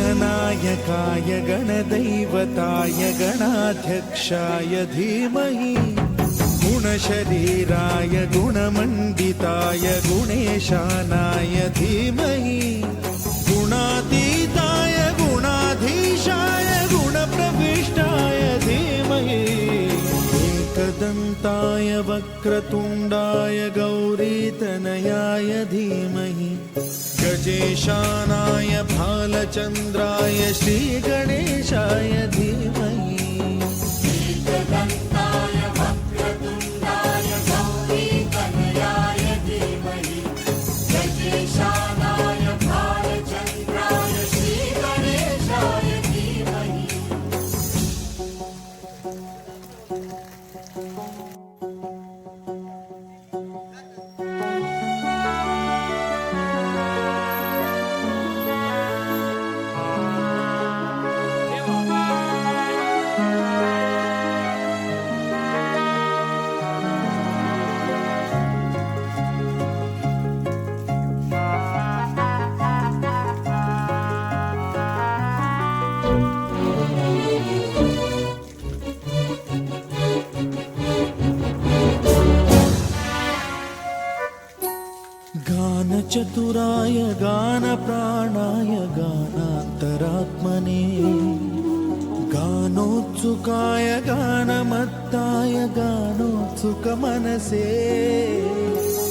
गणनायकाय गणदैवताय गणाध्यक्षाय धीमहि गुणशरीराय गुणमण्डिताय गुणेशानाय धीमहि गुणातीताय गुणाधीशाय गुणप्रविष्टाय धीमहि एकदन्ताय वक्रतुण्डाय गौरीतनयाय धीमहि गजेशानाय भालचन्द्राय श्रीगणेशाय धीमहि एकदन्ताय वक्रतुण्डाय गौरीतनयाय धीमहि गजेशानाय भालचन्द्राय श्रीगणेशाय धीमहि गानचतुराय गानप्राणाय गानान्तरात्मने गानोत्सुकाय गानमत्ताय गानोत्सुकमनसे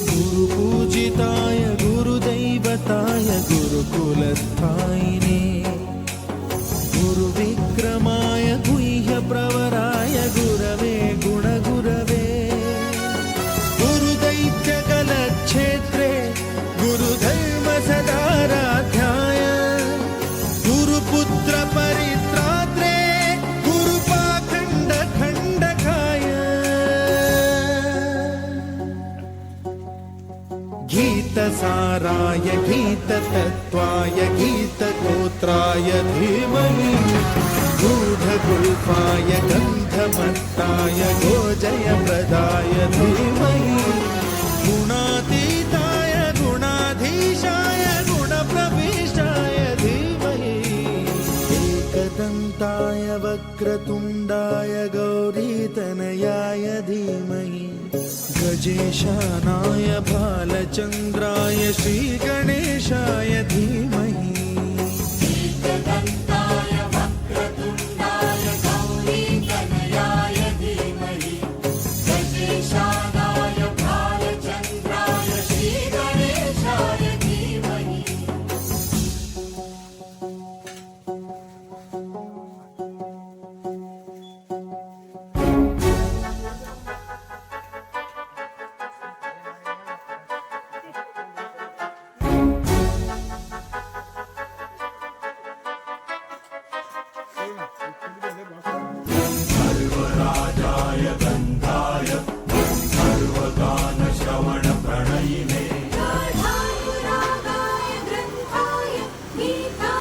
गुरुपूजिताय गुरुदैवताय गुरुकुलस्थायिने गुरुविक्रमाय गुह्यप्रवराय गुरवे गुणगुरवे गुरुदैत्यकलक्षेत्रे गुरुधर्म सदाराध्याय गुरुपुत्र परित्रात्रे गुरुपाखण्ड खण्डकाय गीतसाराय गीततत्त्वाय गीतगोत्राय धीमहि गूढगुल्फाय गन्धमत्ताय गोजयप्रदाय धीमहि गुणातीताय गुणाधीशाय गुणप्रविष्टाय धीमहि एकदन्ताय वक्रतुण्डाय गौरीतनयाय धीमहि गजेशानाय भालचन्द्राय श्रीगणेशाय धीमहि एकदन्ताय वक्रतुण्डाय गौरीतनयाय धीमहि गजेशानाय भालचन्द्राय श्रीगणेशाय धीमहि